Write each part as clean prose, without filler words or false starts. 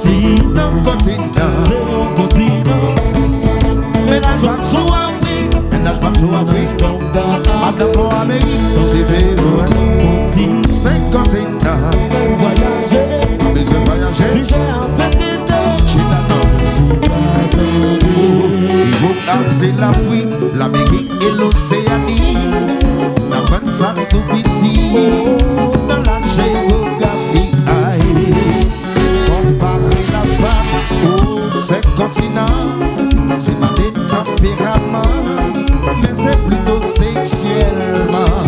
continent, c'est un continent. Ménage pas sous Afrique, ménage pas sous Afrique. Madame pour Amérique, c'est vélo. 5 continents. Voyager, mais je voyager. si j'ai un petit temps, J'ai il faut passer l'Afrique, l'Amérique et l'Océanie. La bonne ça tout petit dans la géographie. C'est comparer la femme aux 5 continents. C'est pas des tempéraments, mais c'est plutôt sexuellement.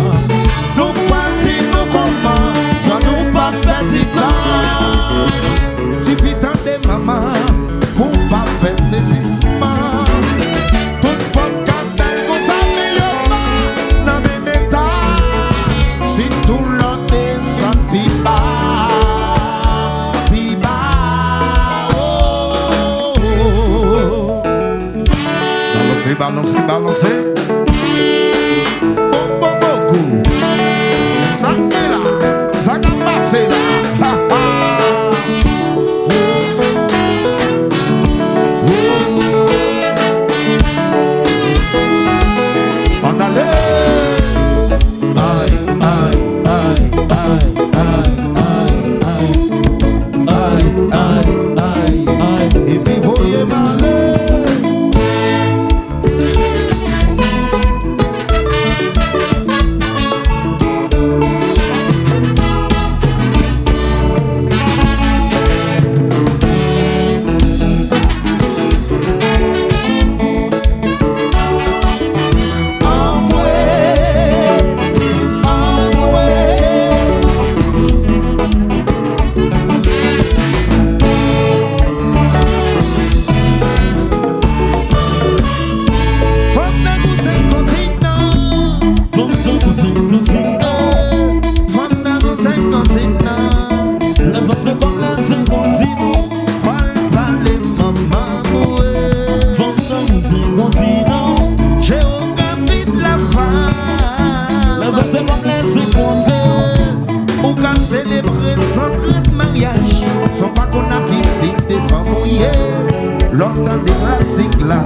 Nous partons, nous commençons, nous pas petit temps. Tu vis tant de maman pour pas faire saisissement. Toute femme qui belle qu'on s'améliore dans le même état. Si tout l'autre descend, pipa, pipa. Balancez, balancez, balancez. Beaucoup. Ça est là, ça a passé là. Ha, ha. On allait. Aïe, aïe, aïe, aïe, aïe, aïe, aïe, aïe, aïe. Et puis voyez m'aller. Longtemps des classiques là,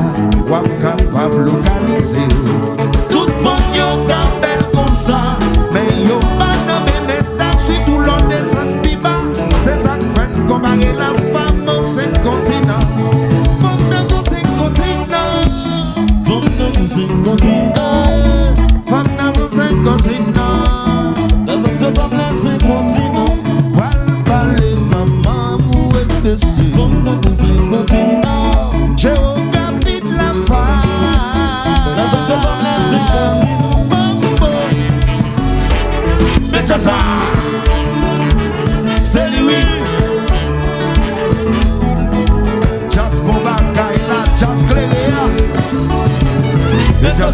ou capable localiser. Toute femme yo belle comme ça, mais yo pas dans même état. Si tout l'on descend piba, c'est ça qui fait comparer la femme aux 5 continents. Femme dans 5 continents. femme dans 5 continents. Femme dans 5 continents. La femme c'est comme les 5 continents. Parler maman ou monsieur. Femme dans 5 continents. Géographie de la femme. La femme c'est comme les 5 continents. Mais ça, c'est lui. Jazz Bomba, Kaila, Jazz Clélia. Mais ça,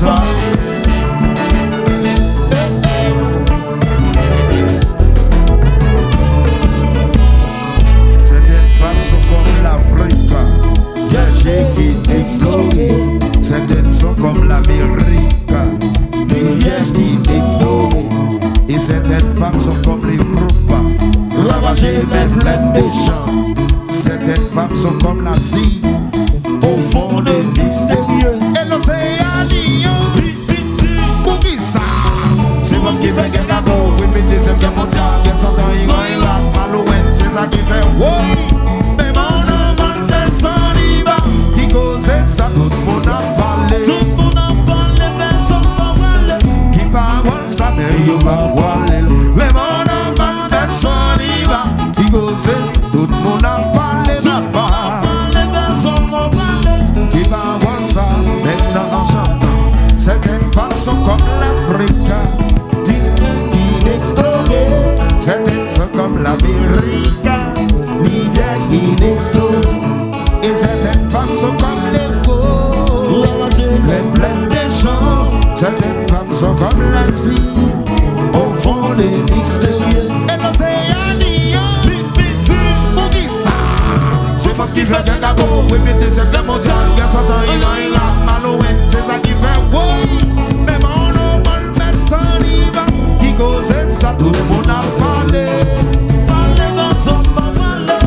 certaines femmes sont comme l'Afrique. Qui explose. Certaines sont comme l'Amérique, rivière qui explose. Et certaines femmes sont comme les groupes, ravagées mais pleines de champs. Certaines femmes sont comme l'Asie, au fond des mystérieuses. Et l'océanie, pour qui ça? C'est moi qui fait qu'un gâteau, oui, mais deuxième guerre mondiale, bien s'entend, Iran, Irak, Malouane, c'est ça qui fait, oui. Mais mon homme, personne y va. C'est ça, tout le monde a parlé. Tout le monde a parlé, personne n'a parlé. Qui parle ça, mais il va parler. Mais mon enfant, personne y va. Qui cause, tout le monde a parlé. Papa, personne n'a parlé. qui parle ça, maintenant en chantant. Certaines femmes sont comme l'Afrique, qui l'explose. Certaines sont comme l'Amérique, l'hiver qui l'explose. Et certaines femmes sont comme les beaux, les pleines des champs. Certaines femmes sont comme l'Asie, au fond des mystérieuses. Et l'océanie, pour qui ça? C'est pas qui fait qu'un gâteau, oui, mais c'est cette guerre mondiale. Bien s'entend, Iran, Irak, Malouane, c'est ça qui fait, oui. Mais mon nom, personne y va. Qui cause ça, tout le monde a parlé. Parlez, personne n'a parlé.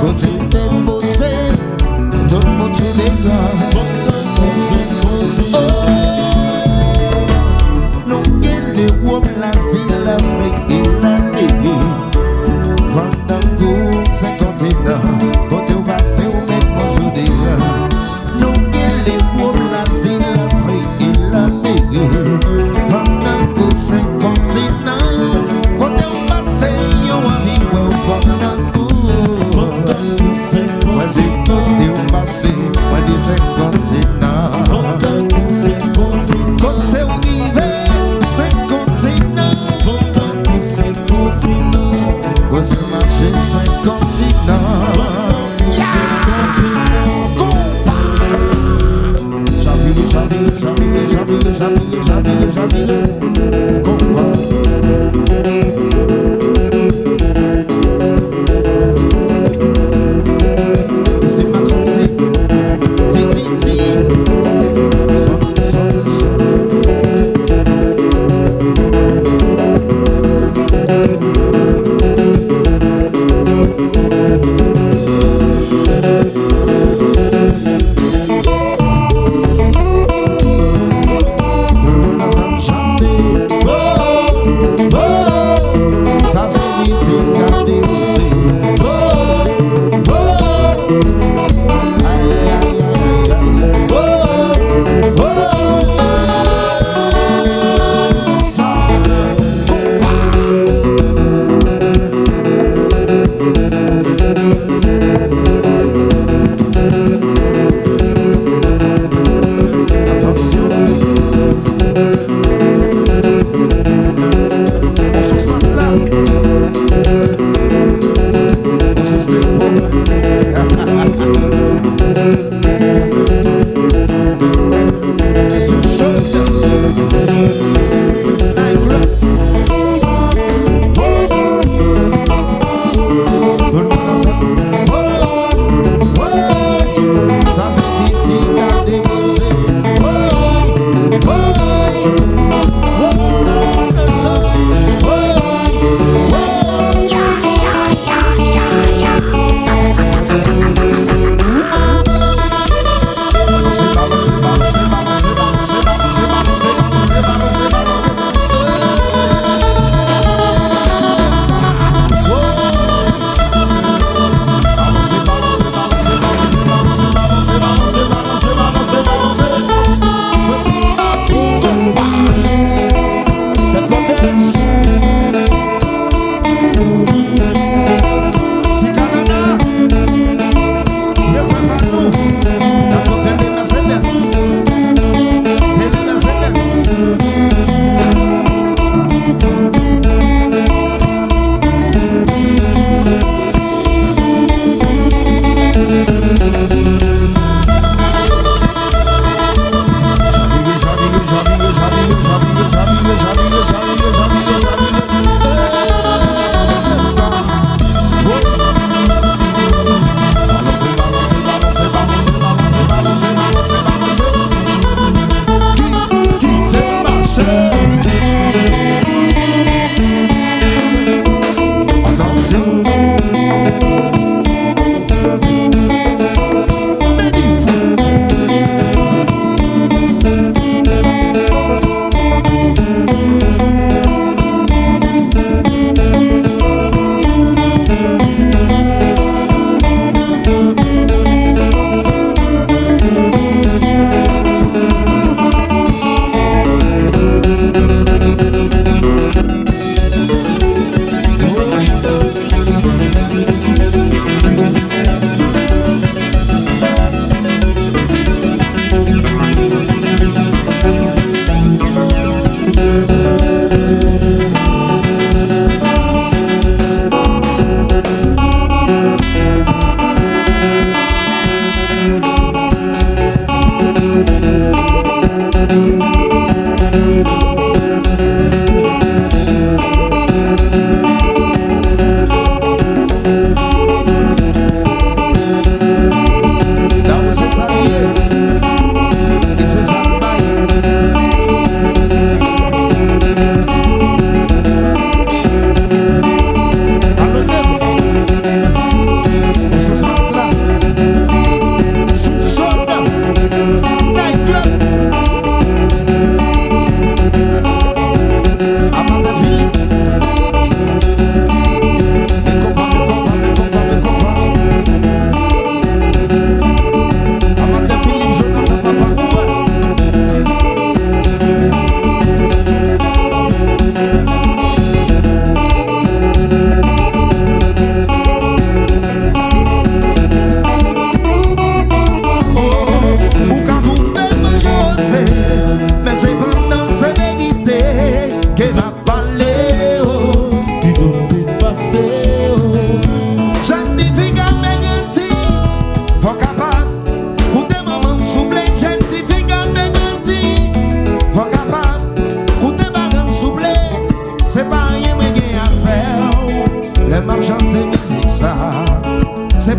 Côté déposé, tout le monde sous les gars. Nous gagnons les woum, l'asile, l'Afrique et l'Amérique. Fandango, 50 ans, côté au passé, ou mettre mon sous des gars. Nous gagnons les woum, l'asile, l'Afrique et l'Amérique. Fandango, 50 ans, côté au passé, yo ami, ouais, Fandango. Moi, c'est tout au passé, moi, dis 50 ans. Côté où il va, 50 ans. Où se marche 50 ans. J'avais. Combat. C'est Maxon, Ti. Son. Ça c'est vite, gardez osé. Attention. On se soit là. On se se sous chaud. Ça c'est Titi, gardez posé.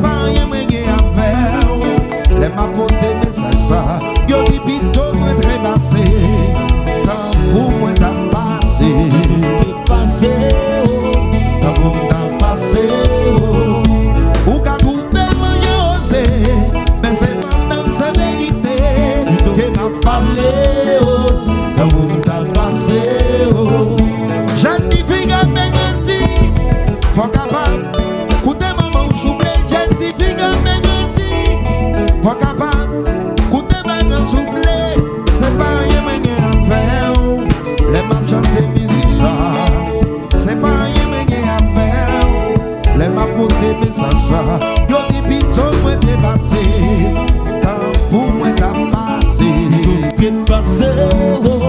c'est pas rien moi qui a fait. Les m'a porté message ça, yo dit plutôt moi trépassé. Tant pour moi t'as passé, Passé, oh, tant pour t'as passé. Ou qu'a coupé mon yosé, mais c'est maintenant c'est vérité que m'a passé. Tant pour t'as passé. Jeanne dit figue à Benganti, faut capable. Coutez maman souple, jeune dit figue à Benganti, faut capable. Coutez maman souple, c'est pas rien mais qui a fait. Les maps chanter musique ça, c'est pas rien mais qui a fait. Les maps porter message ça, yo dit pito moi dépassé, tant pour moi t'as passé. passé, oh,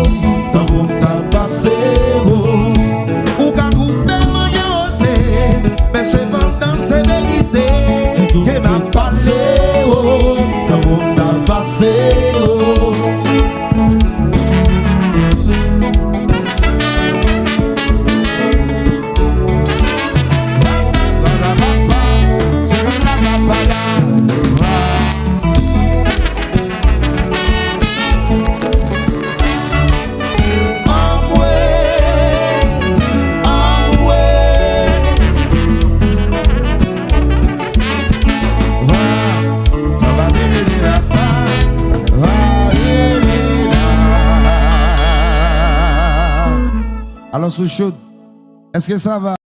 Tant pour t'as passé. Ou qu'a coupé mon yosé, mais c'est pendant c'est vérité que m'a passé. Tant pour t'as passé. Alors, sous chaude, est-ce que ça va?